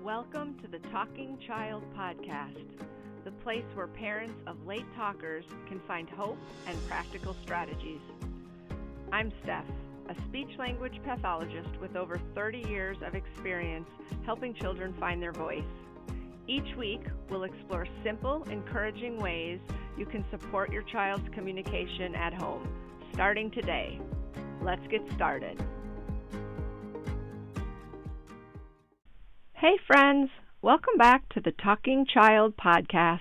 Welcome to the Talking Child Podcast, the place where parents of late talkers can find hope and practical strategies. I'm Steph, a speech-language pathologist with over 30 years of experience helping children find their voice. Each week, we'll explore simple, encouraging ways you can support your child's communication at home, starting today. Let's get started. Hey friends, welcome back to the Talking Child Podcast.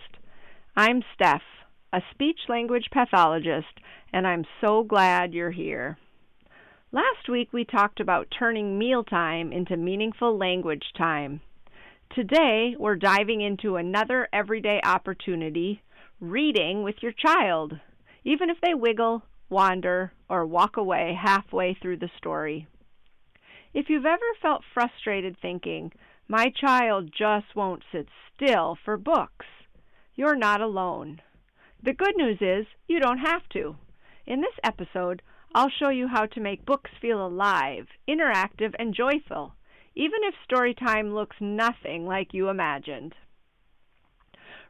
I'm Steph, a speech-language pathologist, and I'm so glad you're here. Last week we talked about turning mealtime into meaningful language time. Today we're diving into another everyday opportunity, reading with your child, even if they wiggle, wander, or walk away halfway through the story. If you've ever felt frustrated thinking, my child just won't sit still for books, you're not alone. The good news is you don't have to. In this episode, I'll show you how to make books feel alive, interactive, and joyful, even if story time looks nothing like you imagined.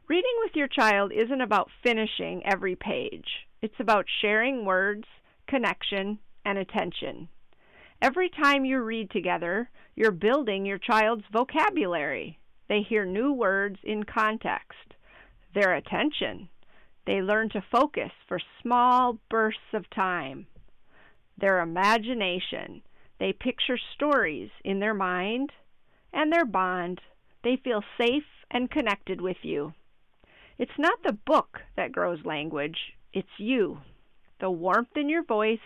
Reading with your child isn't about finishing every page. It's about sharing words, connection, and attention. Every time you read together, you're building your child's vocabulary. They hear new words in context. Their attention. They learn to focus for small bursts of time. Their imagination. They picture stories in their mind. And their bond. They feel safe and connected with you. It's not the book that grows language. It's you. The warmth in your voice,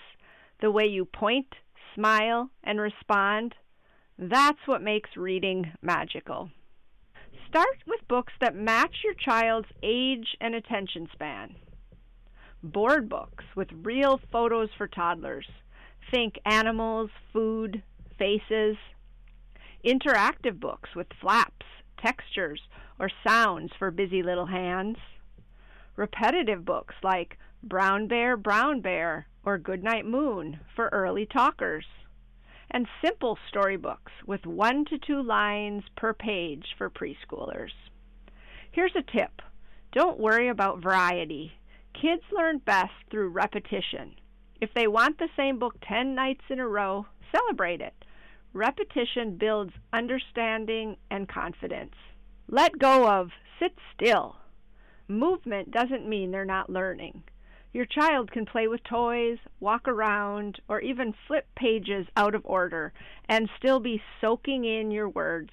the way you point, smile, and respond. That's what makes reading magical. Start with books that match your child's age and attention span. Board books with real photos for toddlers. Think animals, food, faces. Interactive books with flaps, textures, or sounds for busy little hands. Repetitive books like Brown Bear, or Goodnight Moon for early talkers. And simple storybooks with 1 to 2 lines per page for preschoolers. Here's a tip. Don't worry about variety. Kids learn best through repetition. If they want the same book 10 nights in a row, celebrate it. Repetition builds understanding and confidence. Let go of sit still. Movement doesn't mean they're not learning. Your child can play with toys, walk around, or even flip pages out of order and still be soaking in your words.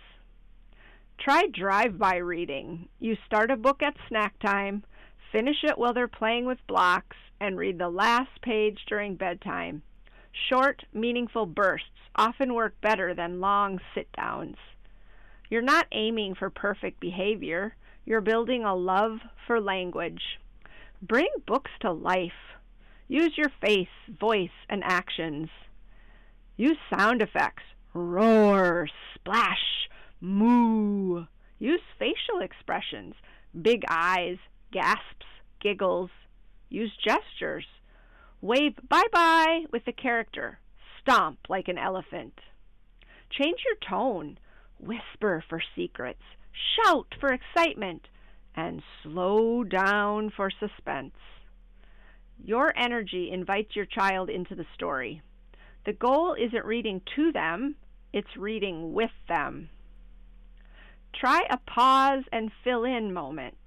Try drive-by reading. You start a book at snack time, finish it while they're playing with blocks, and read the last page during bedtime. Short, meaningful bursts often work better than long sit-downs. You're not aiming for perfect behavior. You're building a love for language. Bring books to life. Use your face, voice, and actions. Use sound effects. Roar, splash, moo. Use facial expressions. Big eyes, gasps, giggles. Use gestures. Wave bye-bye with the character. Stomp like an elephant. Change your tone. Whisper for secrets. Shout for excitement. And slow down for suspense. Your energy invites your child into the story. The goal isn't reading to them, it's reading with them. Try a pause and fill in moment.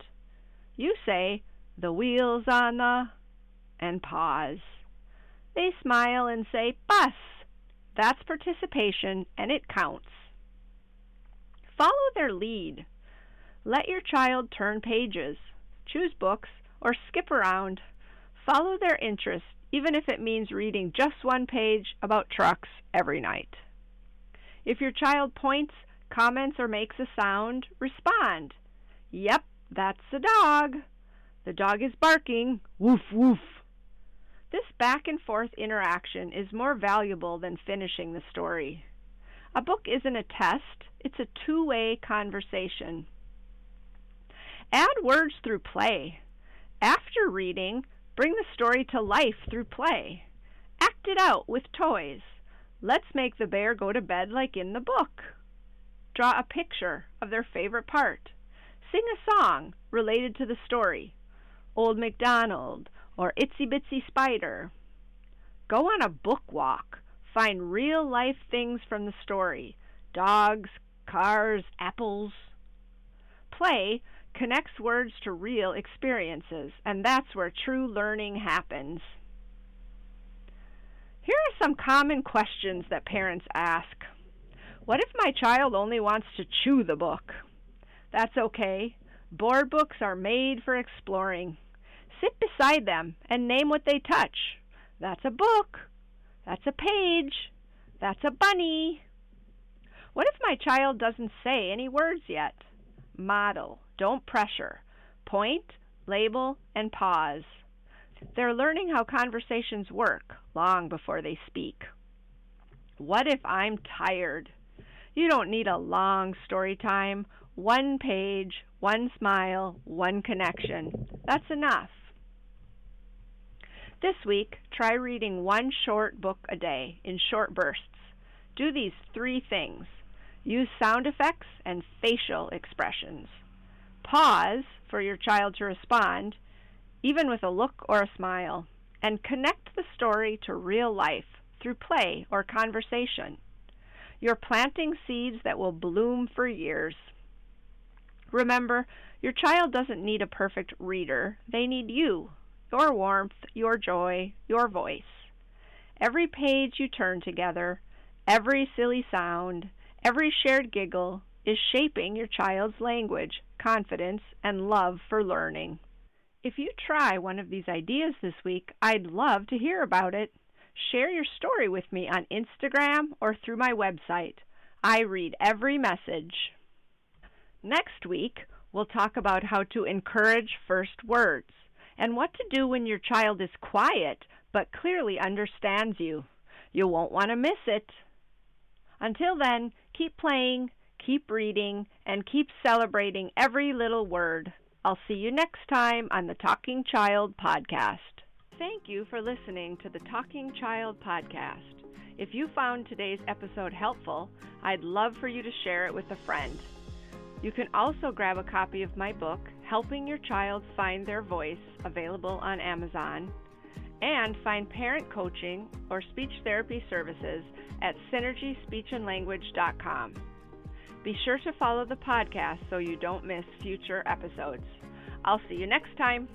You say, the wheels on the, and pause. They smile and say, bus. That's participation and it counts. Follow their lead. Let your child turn pages, choose books, or skip around. Follow their interest, even if it means reading just one page about trucks every night. If your child points, comments, or makes a sound, respond. Yep, that's a dog. The dog is barking. Woof, woof. This back and forth interaction is more valuable than finishing the story. A book isn't a test, it's a two-way conversation. Add words through play. After reading, bring the story to life through play. Act it out with toys. Let's make the bear go to bed like in the book. draw a picture of their favorite part. Sing a song related to the story. Old MacDonald or Itsy Bitsy Spider. Go on a book walk. Find real-life things from the story. Dogs, cars, apples. Play connects words to real experiences, and that's where true learning happens. Here are some common questions that parents ask. What if my child only wants to chew the book? That's okay. Board books are made for exploring. Sit beside them and name what they touch. That's a book. That's a page. That's a bunny. What if my child doesn't say any words yet? Model. Don't pressure. Point, label, and pause. They're learning how conversations work long before they speak. What if I'm tired? You don't need a long story time. One page, one smile, one connection. That's enough. This week, try reading one short book a day in short bursts. Do these 3 things. Use sound effects and facial expressions. Pause for your child to respond, even with a look or a smile, and connect the story to real life through play or conversation. You're planting seeds that will bloom for years. Remember, your child doesn't need a perfect reader. They need you, your warmth, your joy, your voice. Every page you turn together, every silly sound, every shared giggle is shaping your child's language, confidence, and love for learning. If you try one of these ideas this week, I'd love to hear about it. Share your story with me on Instagram or through my website. I read every message. Next week, we'll talk about how to encourage first words and what to do when your child is quiet but clearly understands you. You won't want to miss it. Until then, keep playing, keep reading, and keep celebrating every little word. I'll see you next time on the Talking Child Podcast. Thank you for listening to the Talking Child Podcast. If you found today's episode helpful, I'd love for you to share it with a friend. You can also grab a copy of my book, Helping Your Child Find Their Voice, available on Amazon, and find parent coaching or speech therapy services at synergyspeechandlanguage.com. Be sure to follow the podcast so you don't miss future episodes. I'll see you next time.